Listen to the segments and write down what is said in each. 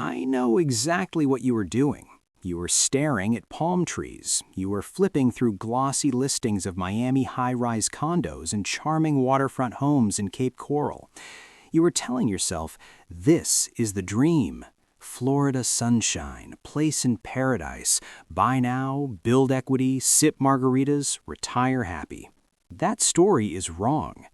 I know exactly what you were doing. You were staring at palm trees. You were flipping through glossy listings of Miami high-rise condos and charming waterfront homes in Cape Coral. You were telling yourself, this is the dream. Florida sunshine, place in paradise. Buy now, build equity, sip margaritas, retire happy. That story is wrong.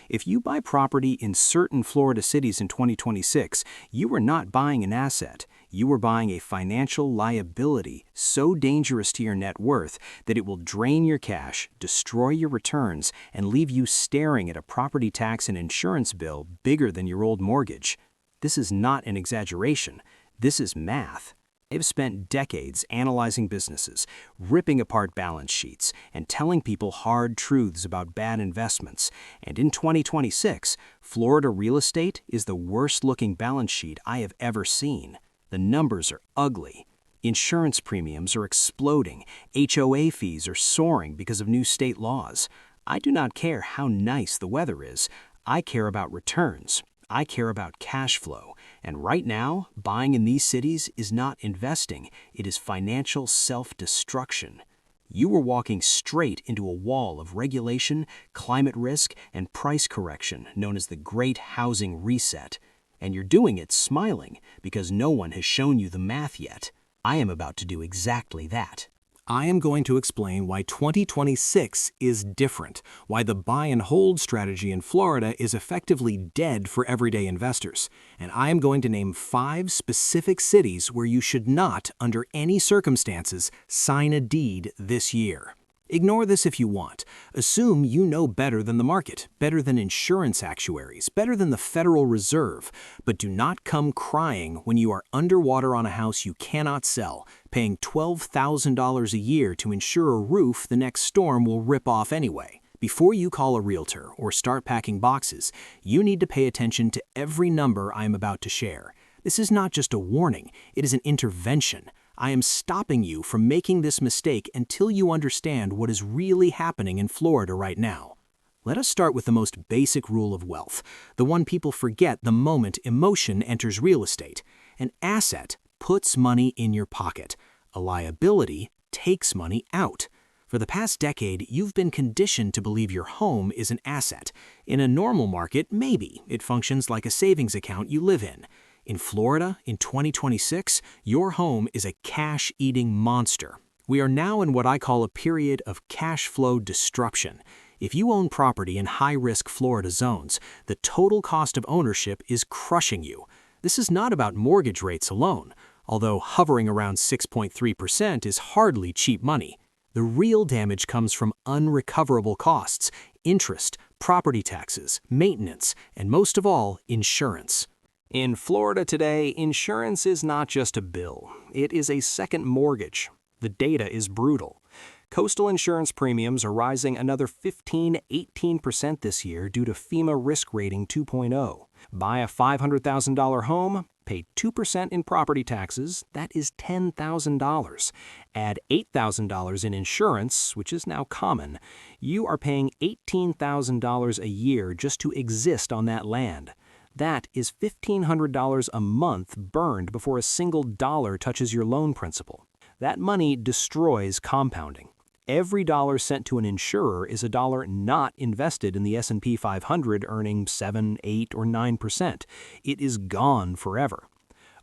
If you buy property in certain Florida cities in 2026, you are not buying an asset. You are buying a financial liability so dangerous to your net worth that it will drain your cash, destroy your returns, and leave you staring at a property tax and insurance bill bigger than your old mortgage. This is not an exaggeration. This is math. I've spent decades analyzing businesses, ripping apart balance sheets, and telling people hard truths about bad investments. And in 2026, Florida real estate is the worst-looking balance sheet I have ever seen. The numbers are ugly. Insurance premiums are exploding. HOA fees are soaring because of new state laws. I do not care how nice the weather is. I care about returns. I care about cash flow. And right now, buying in these cities is not investing. It is financial self-destruction. You are walking straight into a wall of regulation, climate risk, and price correction known as the Great Housing Reset. And you're doing it smiling because no one has shown you the math yet. I am about to do exactly that. I am going to explain why 2026 is different, why the buy and hold strategy in Florida is effectively dead for everyday investors. And I am going to name 5 specific cities where you should not, under any circumstances, sign a deed this year. Ignore this if you want. Assume you know better than the market, better than insurance actuaries, better than the Federal Reserve. But do not come crying when you are underwater on a house you cannot sell, paying $12,000 a year to insure a roof the next storm will rip off anyway. Before you call a realtor or start packing boxes, you need to pay attention to every number I am about to share. This is not just a warning, it is an intervention. I am stopping you from making this mistake until you understand what is really happening in Florida right now. Let us start with the most basic rule of wealth, the one people forget the moment emotion enters real estate. An asset puts money in your pocket. A liability takes money out. For the past decade, you've been conditioned to believe your home is an asset. In a normal market, maybe it functions like a savings account you live in. In Florida, in 2026, your home is a cash-eating monster. We are now in what I call a period of cash flow disruption. If you own property in high-risk Florida zones, the total cost of ownership is crushing you. This is not about mortgage rates alone, although hovering around 6.3% is hardly cheap money. The real damage comes from unrecoverable costs, interest, property taxes, maintenance, and most of all, insurance. In Florida today, insurance is not just a bill. It is a second mortgage. The data is brutal. Coastal insurance premiums are rising another 15–18% this year due to FEMA Risk Rating 2.0. Buy a $500,000 home, pay 2% in property taxes, that is $10,000. Add $8,000 in insurance, which is now common. You are paying $18,000 a year just to exist on that land. That is $1,500 a month burned before a single dollar touches your loan principal. That money destroys compounding. Every dollar sent to an insurer is a dollar not invested in the S&P 500 earning 7, 8, or 9%. It is gone forever.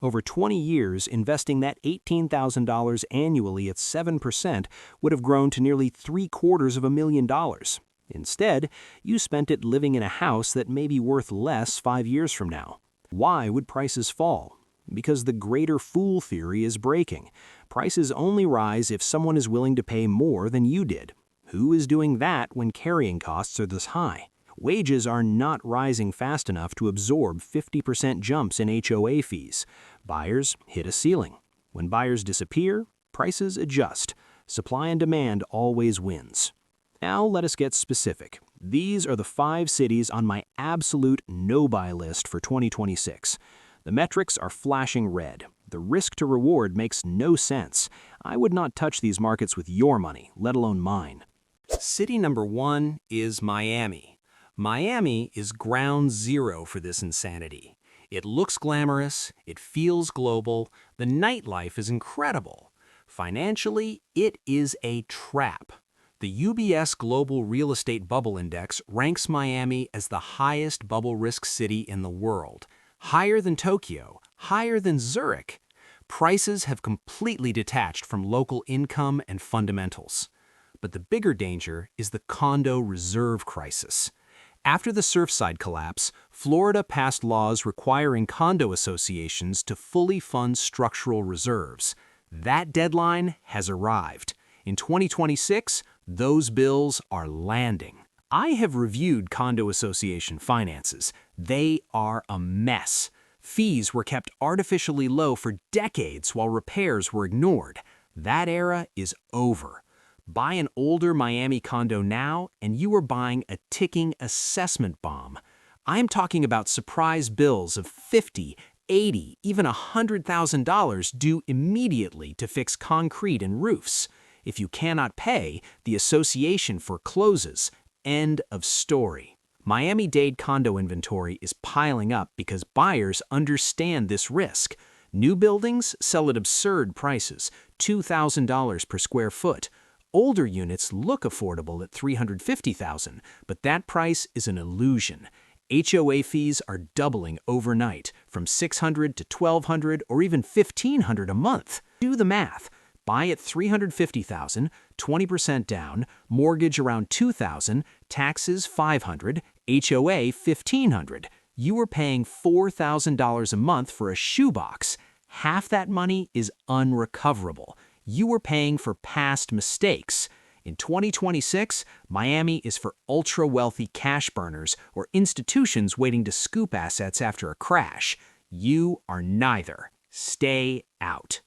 Over 20 years, investing that $18,000 annually at 7% would have grown to nearly $750,000. Instead, you spent it living in a house that may be worth less 5 years from now. Why would prices fall? Because the greater fool theory is breaking. Prices only rise if someone is willing to pay more than you did. Who is doing that when carrying costs are this high? Wages are not rising fast enough to absorb 50% jumps in HOA fees. Buyers hit a ceiling. When buyers disappear, prices adjust. Supply and demand always wins. Now let us get specific. These are the 5 cities on my absolute no-buy list for 2026. The metrics are flashing red. The risk to reward makes no sense. I would not touch these markets with your money, let alone mine. City number 1 is Miami. Miami is ground zero for this insanity. It looks glamorous, it feels global, the nightlife is incredible. Financially, it is a trap. The UBS Global Real Estate Bubble Index ranks Miami as the highest bubble risk city in the world, higher than Tokyo, higher than Zurich. Prices have completely detached from local income and fundamentals. But the bigger danger is the condo reserve crisis. After the Surfside collapse, Florida passed laws requiring condo associations to fully fund structural reserves. That deadline has arrived. In 2026, those bills are landing. I have reviewed condo association finances. They are a mess. Fees were kept artificially low for decades while repairs were ignored. That era is over. Buy an older Miami condo now, and you are buying a ticking assessment bomb. I'm talking about surprise bills of $50, $80, even $100,000 due immediately to fix concrete and roofs. If you cannot pay, the association forecloses. End of story. Miami-Dade condo inventory is piling up because buyers understand this risk. New buildings sell at absurd prices, $2,000 per square foot. Older units look affordable at $350,000, but that price is an illusion. HOA fees are doubling overnight, from $600 to $1,200 or even $1,500 a month. Do the math. Buy at $350,000, 20% down, mortgage around $2,000, taxes $500, HOA $1,500. You are paying $4,000 a month for a shoebox. Half that money is unrecoverable. You are paying for past mistakes. In 2026, Miami is for ultra-wealthy cash burners or institutions waiting to scoop assets after a crash. You are neither. Stay out.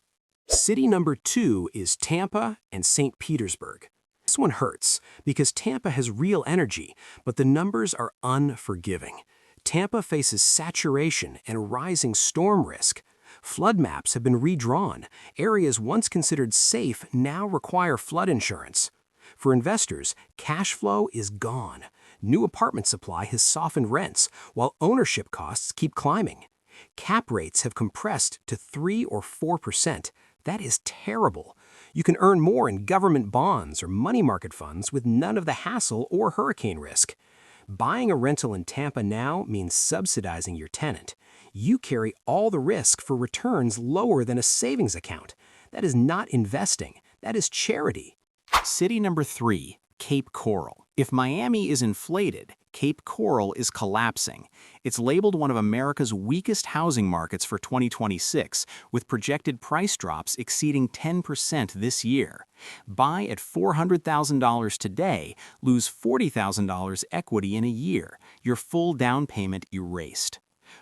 City number 2 is Tampa and St. Petersburg. This one hurts because Tampa has real energy, but the numbers are unforgiving. Tampa faces saturation and rising storm risk. Flood maps have been redrawn. Areas once considered safe now require flood insurance. For investors, cash flow is gone. New apartment supply has softened rents, while ownership costs keep climbing. Cap rates have compressed to 3 or 4%. That is terrible. You can earn more in government bonds or money market funds with none of the hassle or hurricane risk. Buying a rental in Tampa now means subsidizing your tenant. You carry all the risk for returns lower than a savings account. That is not investing. That is charity. City number 3, Cape Coral. If Miami is inflated, Cape Coral is collapsing. It's labeled one of America's weakest housing markets for 2026, with projected price drops exceeding 10% this year. Buy at $400,000 today, lose $40,000 equity in a year, your full down payment erased.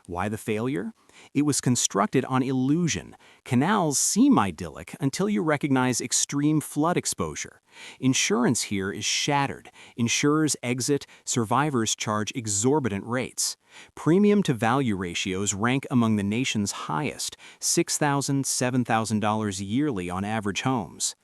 Why the failure? It was constructed on illusion. Canals seem idyllic until you recognize extreme flood exposure. Insurance here is shattered. Insurers exit, survivors charge exorbitant rates. Premium to value ratios rank among the nation's highest, $6,000, $7,000 yearly on average homes.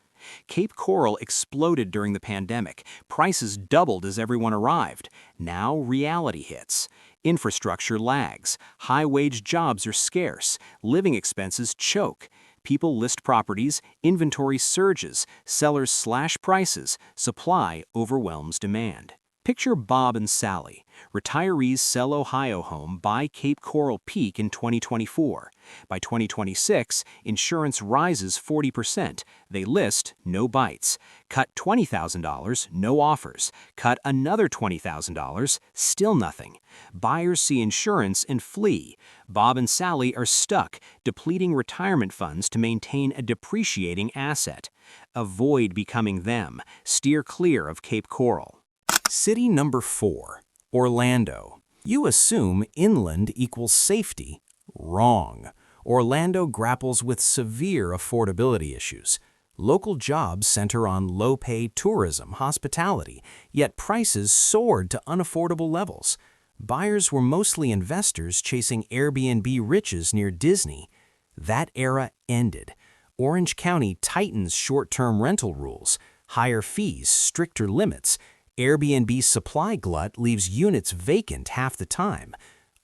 Cape Coral exploded during the pandemic. Prices doubled as everyone arrived. Now reality hits. Infrastructure lags. High-wage jobs are scarce. Living expenses choke. People list properties, inventory surges, sellers slash prices, supply overwhelms demand. Picture Bob and Sally. Retirees sell Ohio home, buy Cape Coral Peak in 2024. By 2026, insurance rises 40%. They list, no bites. Cut $20,000, no offers. Cut another $20,000, still nothing. Buyers see insurance and flee. Bob and Sally are stuck, depleting retirement funds to maintain a depreciating asset. Avoid becoming them. Steer clear of Cape Coral. City number 4, Orlando. You assume inland equals safety. Wrong. Orlando grapples with severe affordability issues. Local jobs center on low-pay tourism, hospitality, yet prices soared to unaffordable levels. Buyers were mostly investors chasing Airbnb riches near Disney. That era ended. Orange County tightens short-term rental rules, higher fees, stricter limits. Airbnb's supply glut leaves units vacant half the time.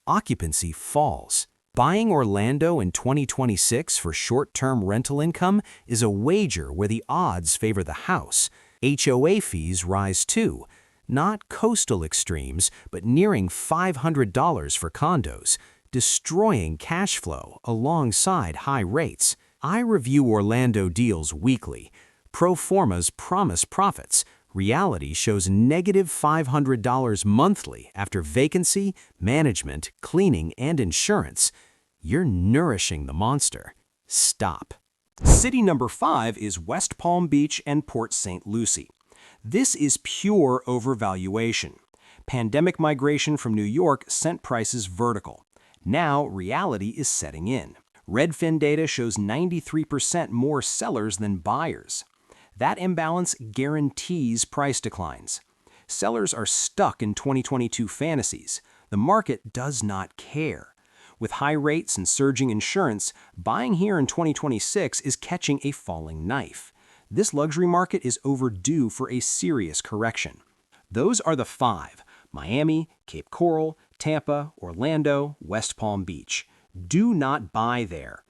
Occupancy falls. Buying Orlando in 2026 for short-term rental income is a wager where the odds favor the house. HOA fees rise too. Not coastal extremes, but nearing $500 for condos, destroying cash flow alongside high rates. I review Orlando deals weekly. Pro formas promise profits. Reality shows negative $500 monthly after vacancy, management, cleaning, and insurance. You're nourishing the monster. Stop. City number 5 is West Palm Beach and Port St. Lucie. This is pure overvaluation. Pandemic migration from New York sent prices vertical. Now reality is setting in. Redfin data shows 93% more sellers than buyers. That imbalance guarantees price declines. Sellers are stuck in 2022 fantasies. The market does not care. With high rates and surging insurance, buying here in 2026 is catching a falling knife. This luxury market is overdue for a serious correction. Those are the 5: Miami, Cape Coral, Tampa, Orlando, West Palm Beach. Do not buy there.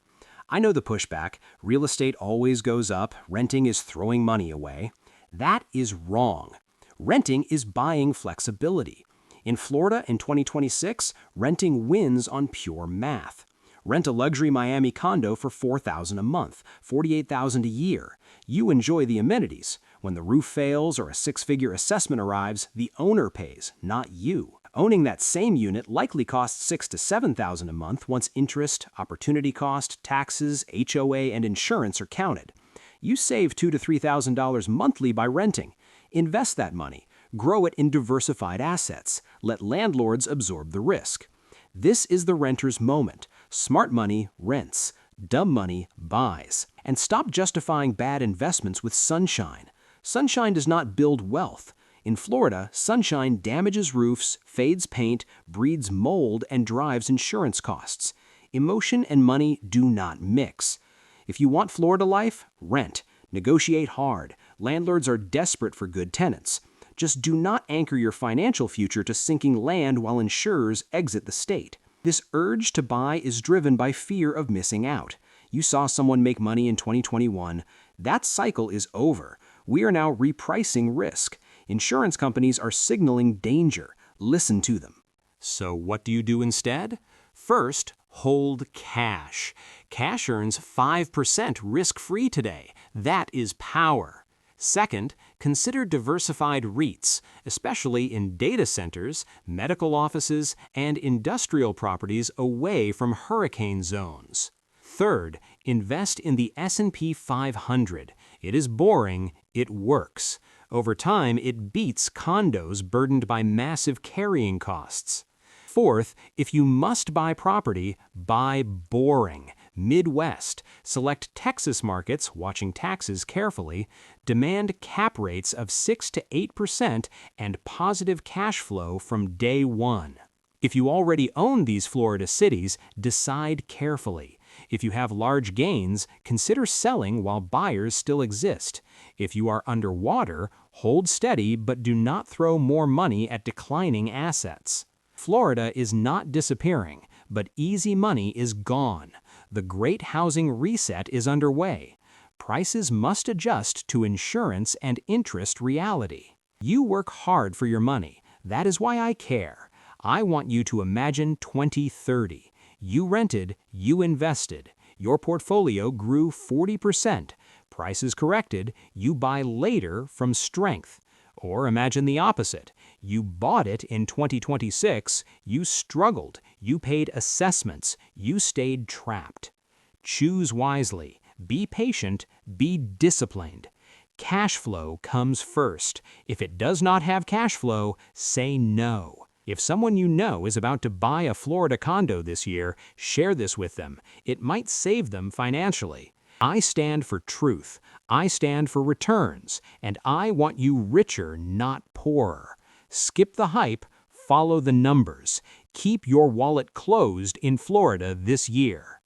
I know the pushback. Real estate always goes up. Renting is throwing money away. That is wrong. Renting is buying flexibility. In Florida in 2026, renting wins on pure math. Rent a luxury Miami condo for $4,000 a month, $48,000 a year. You enjoy the amenities. When the roof fails or a six-figure assessment arrives, the owner pays, not you. Owning that same unit likely costs $6,000 to $7,000 a month once interest, opportunity cost, taxes, HOA, and insurance are counted. You save $2,000 to $3,000 monthly by renting. Invest that money. Grow it in diversified assets. Let landlords absorb the risk. This is the renter's moment. Smart money rents. Dumb money buys. And stop justifying bad investments with sunshine. Sunshine does not build wealth. In Florida, sunshine damages roofs, fades paint, breeds mold, and drives insurance costs. Emotion and money do not mix. If you want Florida life, rent. Negotiate hard. Landlords are desperate for good tenants. Just do not anchor your financial future to sinking land while insurers exit the state. This urge to buy is driven by fear of missing out. You saw someone make money in 2021. That cycle is over. We are now repricing risk. Insurance companies are signaling danger. Listen to them. So what do you do instead? First, hold cash. Cash earns 5% risk-free today. That is power. Second, consider diversified REITs, especially in data centers, medical offices, and industrial properties away from hurricane zones. Third, invest in the S&P 500. It is boring, it works. Over time, it beats condos burdened by massive carrying costs. Fourth, if you must buy property, buy boring. Midwest. Select Texas markets, watching taxes carefully. Demand cap rates of 6 to 8% and positive cash flow from day one. If you already own these Florida cities, decide carefully. If you have large gains, consider selling while buyers still exist. If you are underwater, hold steady but do not throw more money at declining assets. Florida is not disappearing, but easy money is gone. The great housing reset is underway. Prices must adjust to insurance and interest reality. You work hard for your money. That is why I care. I want you to imagine 2030. You rented, you invested. Your portfolio grew 40%. Prices corrected, you buy later from strength. Or imagine the opposite. You bought it in 2026, you struggled, you paid assessments, you stayed trapped. Choose wisely, be patient, be disciplined. Cash flow comes first. If it does not have cash flow, say no. If someone you know is about to buy a Florida condo this year, share this with them. It might save them financially. I stand for truth. I stand for returns. And I want you richer, not poorer. Skip the hype, follow the numbers. Keep your wallet closed in Florida this year.